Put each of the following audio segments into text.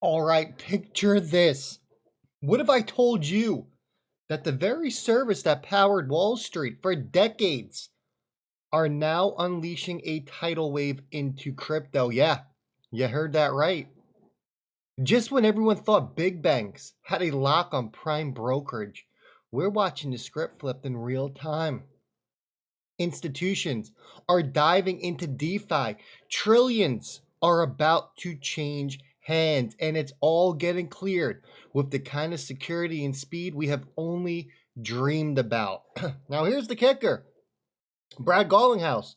All right, picture this. What if I told you that the very service that powered Wall Street for decades are now unleashing a tidal wave into crypto? Yeah, you heard that right. Just when everyone thought big banks had a lock on prime brokerage, we're watching the script flipped in real time. Institutions are diving into DeFi. Trillions are about to change hands, and it's all getting cleared with the kind of security and speed we have only dreamed about. Now, here's the kicker. Brad Garlinghouse,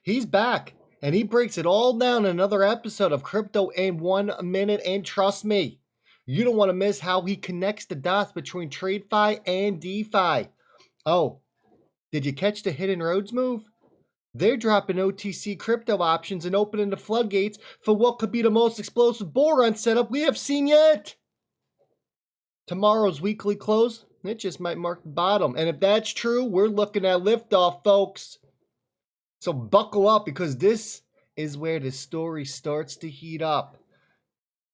he's back, and he breaks it all down in another episode of Crypto in 1 minute, and trust me, you don't want to miss how he connects the dots between TradeFi and DeFi. Oh, did you catch the Hidden Roads move? They're dropping OTC crypto options and opening the floodgates for what could be the most explosive bull run setup we have seen yet. Tomorrow's weekly close, it just might mark the bottom. And if that's true, we're looking at liftoff, folks. So buckle up, because this is where the story starts to heat up.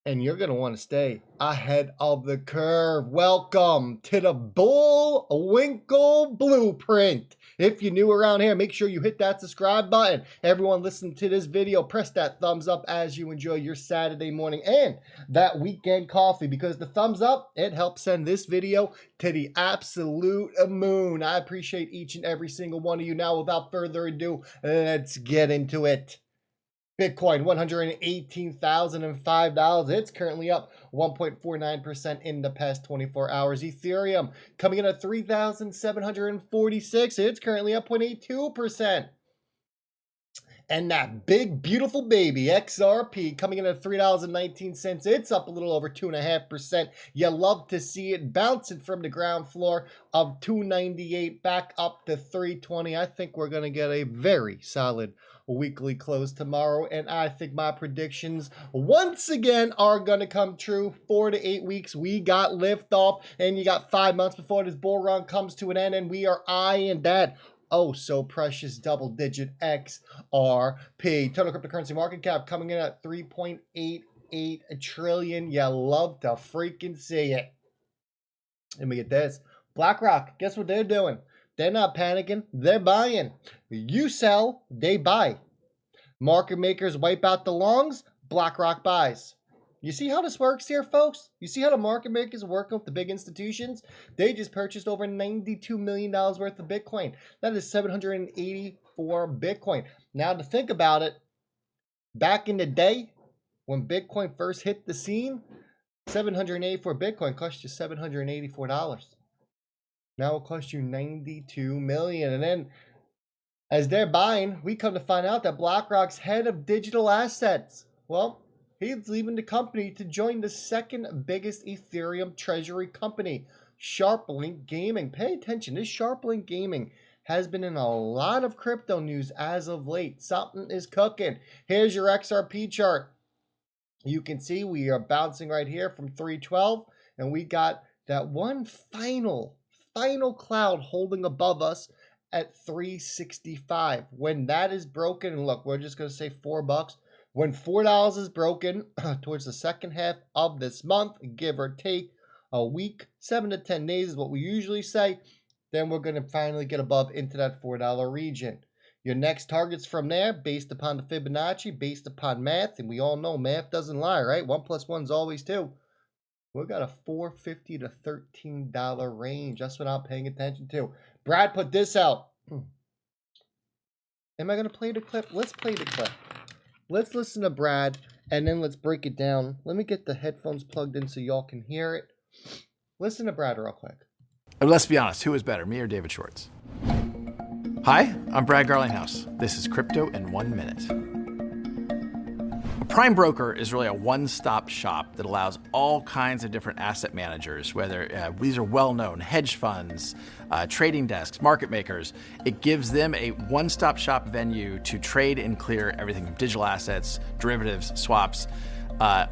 And you're going to want to stay ahead of the curve. Welcome to the Bullwinkle Blueprint. If you're new around here, make sure you hit that subscribe button. Everyone listening to this video, press that thumbs up as you enjoy your Saturday morning and that weekend coffee, because the thumbs up, it helps send this video to the absolute moon. I appreciate each and every single one of you. Now, without further ado, let's get into it. Bitcoin, $118,005. It's currently up 1.49% in the past 24 hours. Ethereum coming in at 3,746. It's currently up 0.82%. And that big, beautiful baby, XRP, coming in at $3.19. It's up a little over 2.5%. You love to see it bouncing from the ground floor of 298 back up to 320. I think we're going to get a very solid weekly close tomorrow, and I think my predictions once again are going to come true. 4 to 8 weeks, we got liftoff, and you got 5 months before this bull run comes to an end, and we are eyeing that oh so precious double-digit XRP. Total cryptocurrency market cap coming in at 3.88 trillion. You love to freaking see it. Let me get this. BlackRock, guess what they're doing? They're not panicking. They're buying. You sell, they buy. Market makers wipe out the longs, BlackRock buys. You see how this works here, folks? You see how the market makers are working with the big institutions? They just purchased over $92 million worth of Bitcoin. That is 784 Bitcoin. Now, to think about it, back in the day, when Bitcoin first hit the scene, 784 Bitcoin cost you $784. Now it'll cost you $92 million. And then as they're buying, we come to find out that BlackRock's head of digital assets, well, he's leaving the company to join the second biggest Ethereum treasury company, SharpLink Gaming. Pay attention. This SharpLink Gaming has been in a lot of crypto news as of late. Something is cooking. Here's your XRP chart. You can see we are bouncing right here from 312, and we got that one final cloud holding above us at 365. When that is broken, and look, we're just going to say $4. When $4 is broken towards the second half of this month, give or take a week, 7 to 10 days is what we usually say, then we're going to finally get above into that $4 region. Your next targets from there, based upon the Fibonacci, based upon math, and we all know math doesn't lie, right? 1 + 1 is always 2. We've got a $4.50 to $13 range. That's what I'm paying attention to. Brad put this out. Am I going to play the clip? Let's play the clip. Let's listen to Brad, and then let's break it down. Let me get the headphones plugged in so y'all can hear it. Listen to Brad real quick. Let's be honest. Who is better, me or David Schwartz? Hi, I'm Brad Garlinghouse. This is Crypto in 1 minute. A prime broker is really a one-stop shop that allows all kinds of different asset managers, whether these are well-known hedge funds, trading desks, market makers. It gives them a one-stop shop venue to trade and clear everything from digital assets, derivatives, swaps,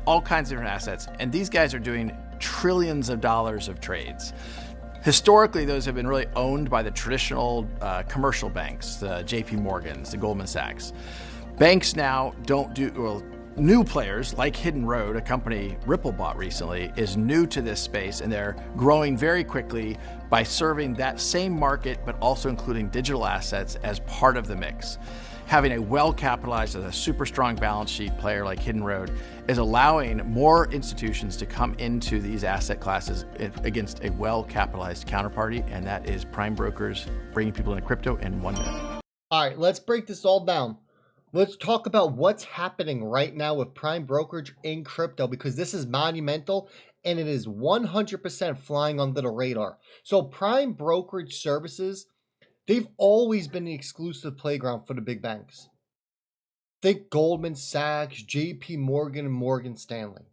all kinds of different assets. And these guys are doing trillions of dollars of trades. Historically, those have been really owned by the traditional commercial banks, the JP Morgans, the Goldman Sachs. Banks now don't do, well, new players like Hidden Road, a company Ripple bought recently, is new to this space, and they're growing very quickly by serving that same market, but also including digital assets as part of the mix. Having a well-capitalized, a super strong balance sheet player like Hidden Road is allowing more institutions to come into these asset classes against a well-capitalized counterparty, and that is prime brokers bringing people into crypto in 1 minute. All right, let's break this all down. Let's talk about what's happening right now with prime brokerage in crypto, because this is monumental and it is 100% flying under the radar. So prime brokerage services, they've always been the exclusive playground for the big banks. Think Goldman Sachs, JP Morgan, and Morgan Stanley.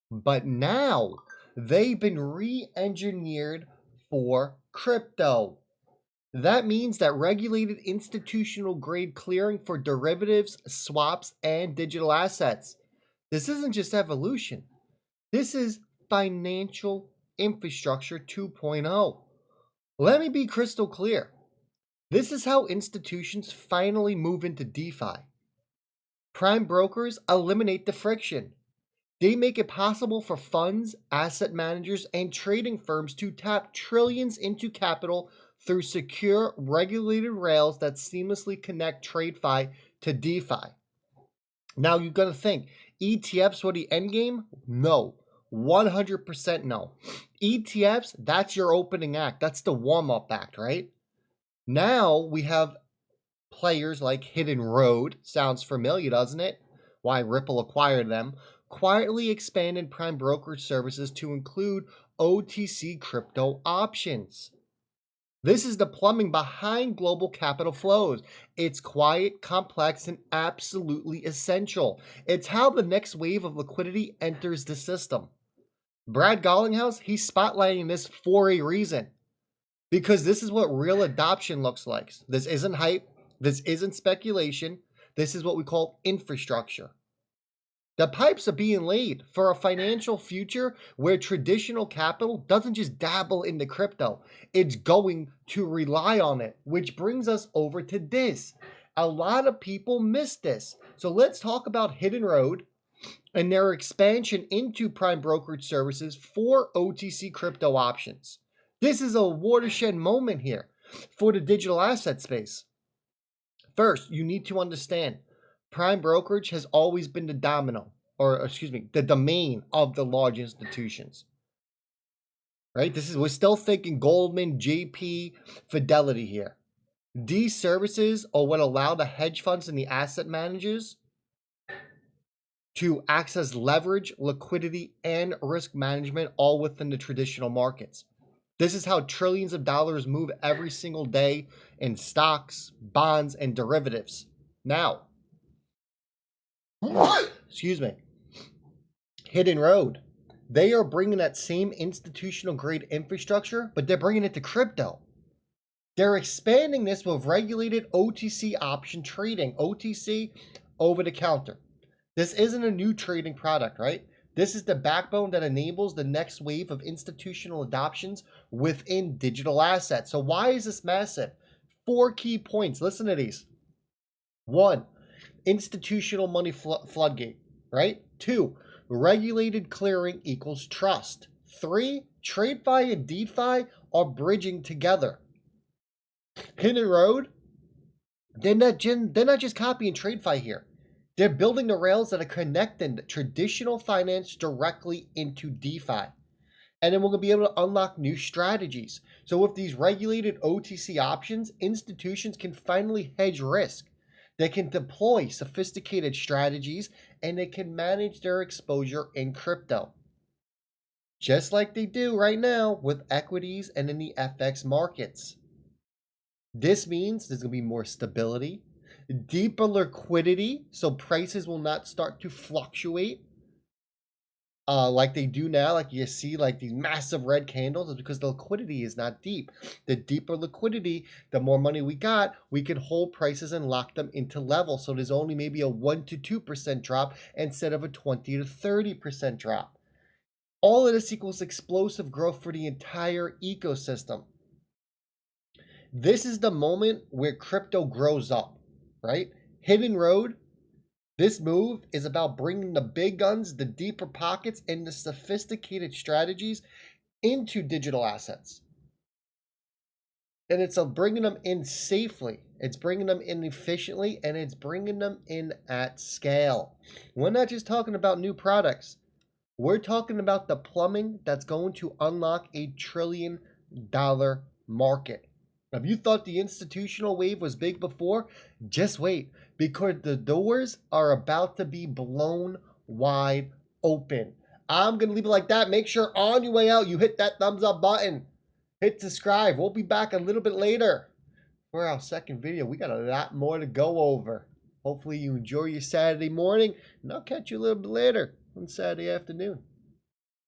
But now they've been re-engineered for crypto. That means that regulated institutional grade clearing for derivatives, swaps, and digital assets. This isn't just evolution. This is financial infrastructure 2.0. Let me be crystal clear. This is how institutions finally move into DeFi. Prime brokers eliminate the friction. They make it possible for funds, asset managers, and trading firms to tap trillions into capital through secure, regulated rails that seamlessly connect TradeFi to DeFi. Now you're going to think, ETFs were the end game? No. 100% no. ETFs, that's your opening act. That's the warm-up act, right? Now we have players like Hidden Road. Sounds familiar, doesn't it? Why Ripple acquired them. Quietly expanded prime brokerage services to include OTC crypto options. This is the plumbing behind global capital flows. It's quiet, complex, and absolutely essential. It's how the next wave of liquidity enters the system. Brad Garlinghouse, he's spotlighting this for a reason. Because this is what real adoption looks like. This isn't hype. This isn't speculation. This is what we call infrastructure. The pipes are being laid for a financial future where traditional capital doesn't just dabble into crypto. It's going to rely on it, which brings us over to this. A lot of people miss this. So let's talk about Hidden Road and their expansion into prime brokerage services for OTC crypto options. This is a watershed moment here for the digital asset space. First, you need to understand prime brokerage has always been the the domain of the large institutions. Right? We're still thinking Goldman, JP, Fidelity here. These services are what allow the hedge funds and the asset managers to access leverage, liquidity, and risk management all within the traditional markets. This is how trillions of dollars move every single day in stocks, bonds, and derivatives. Now, excuse me, Hidden Road, they are bringing that same institutional grade infrastructure, but they're bringing it to crypto. They're expanding this with regulated OTC option trading, OTC, over the counter. This isn't a new trading product, right? This is the backbone that enables the next wave of institutional adoptions within digital assets. So why is this massive? 4 key points. Listen to these. 1, institutional money floodgate, right? 2, regulated clearing equals trust. 3, TradeFi and DeFi are bridging together. Hidden Road, they're not just copying TradeFi here. They're building the rails that are connecting traditional finance directly into DeFi. And then we're going to be able to unlock new strategies. So with these regulated OTC options, institutions can finally hedge risk. They can deploy sophisticated strategies, and they can manage their exposure in crypto. Just like they do right now with equities and in the FX markets. This means there's going to be more stability, deeper liquidity, so prices will not start to fluctuate like they do now. Like you see like these massive red candles, is because the liquidity is not deep. The deeper liquidity, the more money we got, we can hold prices and lock them into level. So there's only maybe a 1 to 2% drop instead of a 20 to 30% drop. All of this equals explosive growth for the entire ecosystem. This is the moment where crypto grows up, right? Hidden Road, This move is about bringing the big guns, the deeper pockets, and the sophisticated strategies into digital assets. And it's bringing them in safely. It's bringing them in efficiently, and it's bringing them in at scale. We're not just talking about new products. We're talking about the plumbing that's going to unlock $1 trillion market. If you thought the institutional wave was big before, just wait, because the doors are about to be blown wide open. I'm going to leave it like that. Make sure on your way out, you hit that thumbs up button. Hit subscribe. We'll be back a little bit later for our second video. We got a lot more to go over. Hopefully you enjoy your Saturday morning, and I'll catch you a little bit later on Saturday afternoon.